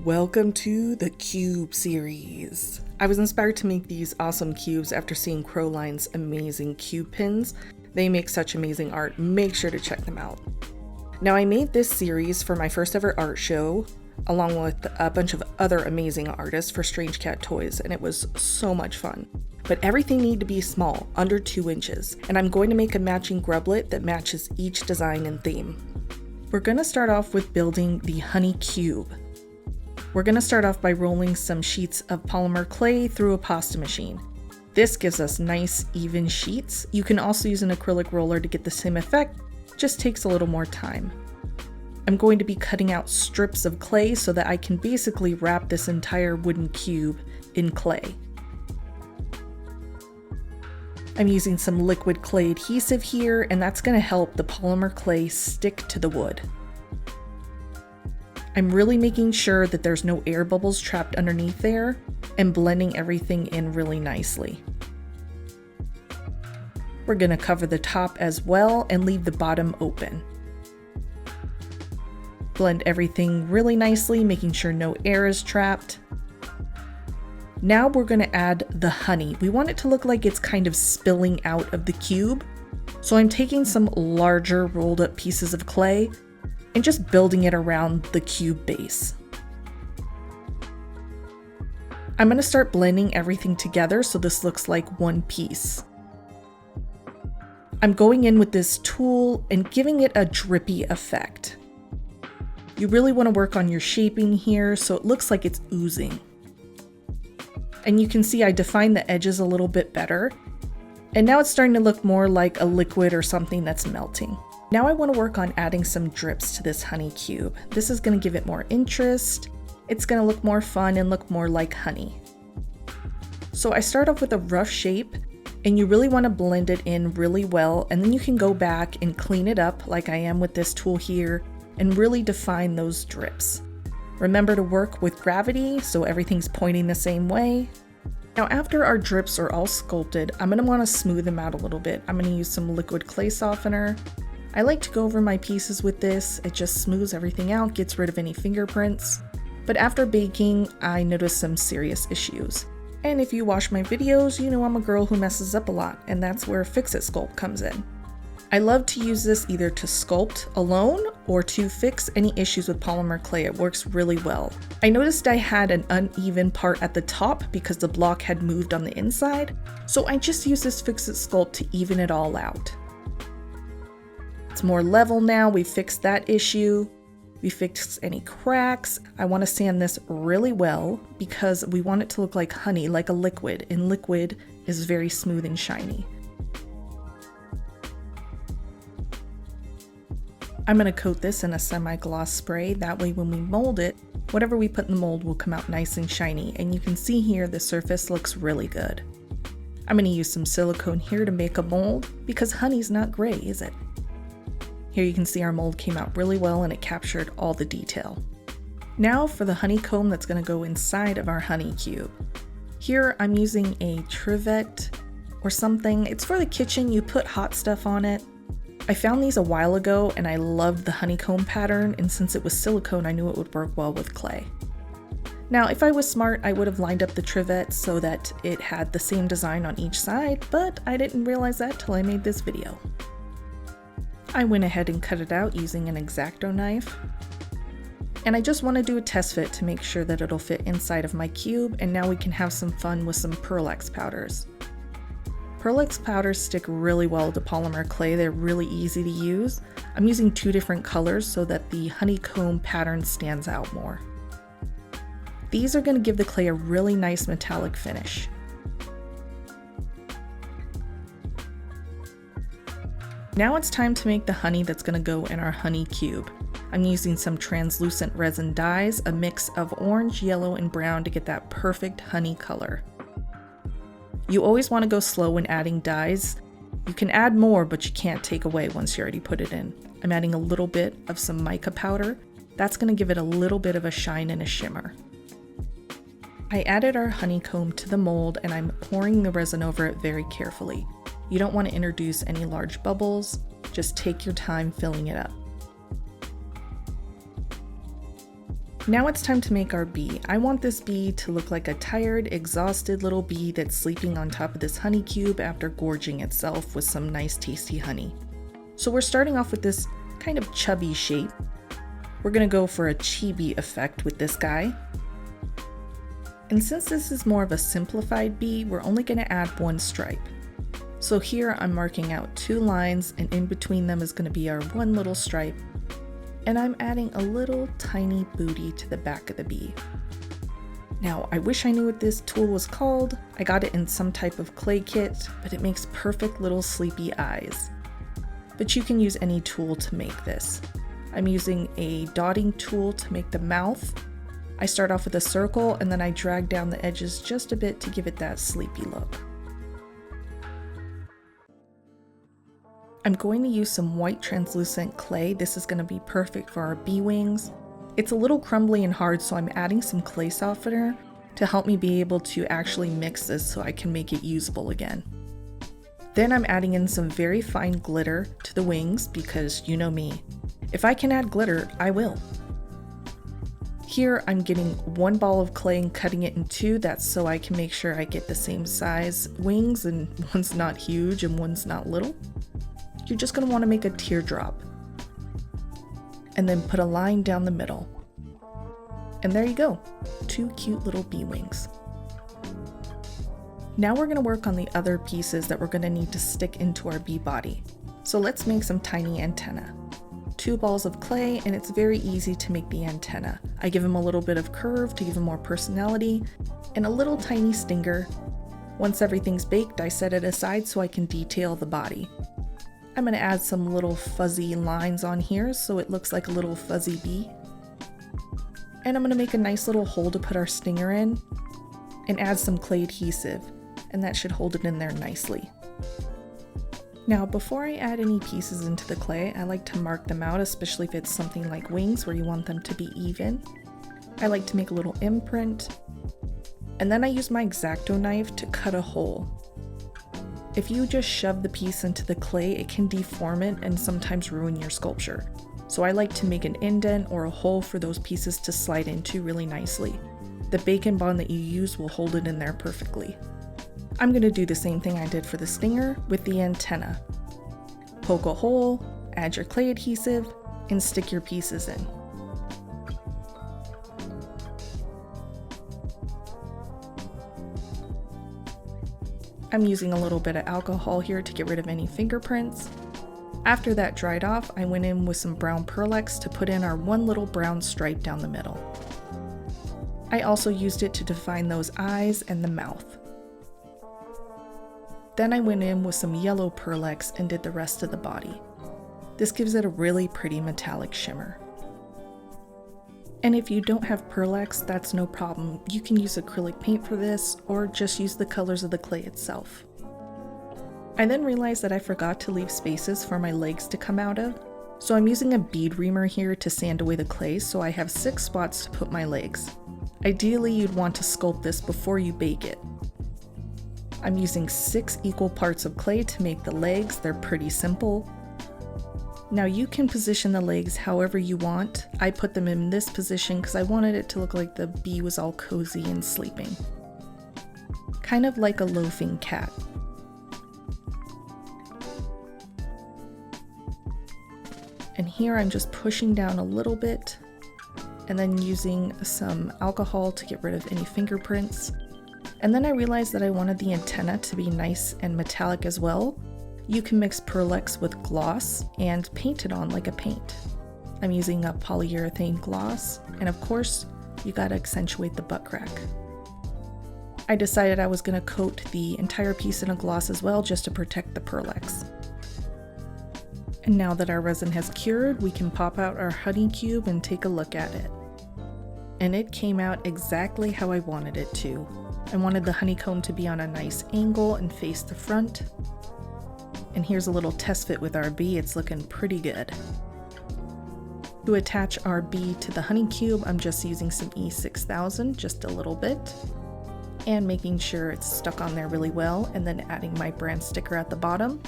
Welcome to the Cube series. I was inspired to make these awesome cubes after seeing Crowline's amazing cube pins. They make such amazing art, make sure to check them out. Now I made this series for my first ever art show, along with a bunch of other amazing artists for Strange Cat Toys, and it was so much fun. But everything needed to be small, under 2 inches, and I'm going to make a matching grublet that matches each design and theme. We're going to start off with building the honey cube. We're going to start off by rolling some sheets of polymer clay through a pasta machine. This gives us nice even sheets. You can also use an acrylic roller to get the same effect, just takes a little more time. I'm going to be cutting out strips of clay so that I can basically wrap this entire wooden cube in clay. I'm using some liquid clay adhesive here, and that's going to help the polymer clay stick to the wood. I'm really making sure that there's no air bubbles trapped underneath there and blending everything in really nicely. We're going to cover the top as well and leave the bottom open. Blend everything really nicely, making sure no air is trapped. Now we're going to add the honey. We want it to look like it's kind of spilling out of the cube. So I'm taking some larger rolled up pieces of clay and just building it around the cube base. I'm going to start blending everything together so this looks like one piece. I'm going in with this tool and giving it a drippy effect. You really want to work on your shaping here so it looks like it's oozing. And you can see I defined the edges a little bit better. And now it's starting to look more like a liquid or something that's melting. Now I want to work on adding some drips to this honey cube. This is going to give it more interest. It's going to look more fun and look more like honey. So I start off with a rough shape, and you really want to blend it in really well, and then you can go back and clean it up like I am with this tool here and really define those drips. Remember to work with gravity so everything's pointing the same way. Now after our drips are all sculpted, I'm going to want to smooth them out a little bit. I'm going to use some liquid clay softener. I like to go over my pieces with this. It just smooths everything out, gets rid of any fingerprints. But after baking, I noticed some serious issues. And if you watch my videos, you know I'm a girl who messes up a lot, and that's where Fix It Sculpt comes in. I love to use this either to sculpt alone or to fix any issues with polymer clay. It works really well. I noticed I had an uneven part at the top because the block had moved on the inside, so I just used this Fix It Sculpt to even it all out. It's more level now. We fixed that issue. We fixed any cracks. I want to sand this really well because we want it to look like honey, like a liquid, and liquid is very smooth and shiny. I'm going to coat this in a semi-gloss spray. That way when we mold it, whatever we put in the mold will come out nice and shiny. And you can see here the surface looks really good. I'm going to use some silicone here to make a mold because honey's not gray, is it? Here you can see our mold came out really well and it captured all the detail. Now for the honeycomb that's going to go inside of our honey cube. Here I'm using a Trivet or something. It's for the kitchen, you put hot stuff on it. I found these a while ago and I loved the honeycomb pattern, and since it was silicone I knew it would work well with clay. Now if I was smart I would have lined up the Trivet so that it had the same design on each side, but I didn't realize that till I made this video. I went ahead and cut it out using an Exacto knife. And I just want to do a test fit to make sure that it'll fit inside of my cube, and now we can have some fun with some Pearl-Ex powders. Pearl-Ex powders stick really well to polymer clay, they're really easy to use. I'm using 2 different colors so that the honeycomb pattern stands out more. These are going to give the clay a really nice metallic finish. Now it's time to make the honey that's going to go in our honey cube. I'm using some translucent resin dyes, a mix of orange, yellow, and brown to get that perfect honey color. You always want to go slow when adding dyes. You can add more, but you can't take away once you already put it in. I'm adding a little bit of some mica powder. That's going to give it a little bit of a shine and a shimmer. I added our honeycomb to the mold and I'm pouring the resin over it very carefully. You don't want to introduce any large bubbles, just take your time filling it up. Now it's time to make our bee. I want this bee to look like a tired, exhausted little bee that's sleeping on top of this honey cube after gorging itself with some nice tasty honey. So we're starting off with this kind of chubby shape. We're gonna go for a chibi effect with this guy. And since this is more of a simplified bee, we're only gonna add one stripe. So here I'm marking out 2 lines, and in between them is gonna be our one little stripe. And I'm adding a little tiny booty to the back of the bee. Now, I wish I knew what this tool was called. I got it in some type of clay kit, but it makes perfect little sleepy eyes. But you can use any tool to make this. I'm using a dotting tool to make the mouth. I start off with a circle and then I drag down the edges just a bit to give it that sleepy look. I'm going to use some white translucent clay. This is going to be perfect for our bee wings. It's a little crumbly and hard, so I'm adding some clay softener to help me be able to actually mix this so I can make it usable again. Then I'm adding in some very fine glitter to the wings because you know me. If I can add glitter, I will. Here I'm getting 1 ball of clay and cutting it in 2. That's so I can make sure I get the same size wings and one's not huge and one's not little. You're just going to want to make a teardrop and then put a line down the middle. And there you go, 2 cute little bee wings. Now we're going to work on the other pieces that we're going to need to stick into our bee body. So let's make some tiny antennae. 2 balls of clay, and it's very easy to make the antenna. I give them a little bit of curve to give them more personality, and a little tiny stinger. Once everything's baked, I set it aside so I can detail the body. I'm going to add some little fuzzy lines on here so it looks like a little fuzzy bee. And I'm going to make a nice little hole to put our stinger in and add some clay adhesive, and that should hold it in there nicely. Now before I add any pieces into the clay, I like to mark them out, especially if it's something like wings where you want them to be even. I like to make a little imprint, and then I use my Exacto knife to cut a hole. If you just shove the piece into the clay, it can deform it and sometimes ruin your sculpture. So I like to make an indent or a hole for those pieces to slide into really nicely. The bacon bond that you use will hold it in there perfectly. I'm going to do the same thing I did for the stinger with the antenna. Poke a hole, add your clay adhesive, and stick your pieces in. I'm using a little bit of alcohol here to get rid of any fingerprints. After that dried off, I went in with some brown Pearlex to put in our one little brown stripe down the middle. I also used it to define those eyes and the mouth. Then I went in with some yellow Pearlex and did the rest of the body. This gives it a really pretty metallic shimmer. And if you don't have Pearlex, that's no problem. You can use acrylic paint for this, or just use the colors of the clay itself. I then realized that I forgot to leave spaces for my legs to come out of, so I'm using a bead reamer here to sand away the clay so I have 6 spots to put my legs. Ideally, you'd want to sculpt this before you bake it. I'm using 6 equal parts of clay to make the legs. They're pretty simple. Now you can position the legs however you want. I put them in this position because I wanted it to look like the bee was all cozy and sleeping. Kind of like a loafing cat. And here I'm just pushing down a little bit and then using some alcohol to get rid of any fingerprints. And then I realized that I wanted the antenna to be nice and metallic as well. You can mix Pearlex with gloss and paint it on like a paint. I'm using a polyurethane gloss, and of course, you gotta accentuate the butt crack. I decided I was gonna coat the entire piece in a gloss as well, just to protect the Pearlex. And now that our resin has cured, we can pop out our honey cube and take a look at it. And it came out exactly how I wanted it to. I wanted the honeycomb to be on a nice angle and face the front. And here's a little test fit with our bee. It's looking pretty good. To attach our bee to the honey cube, I'm just using some E6000, just a little bit, and making sure it's stuck on there really well, and then adding my brand sticker at the bottom.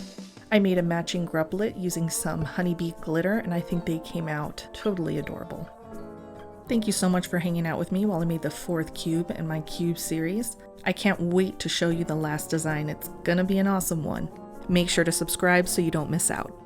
I made a matching grublet using some honeybee glitter, and I think they came out totally adorable. Thank you so much for hanging out with me while I made the 4th cube in my cube series. I can't wait to show you the last design. It's gonna be an awesome one. Make sure to subscribe so you don't miss out.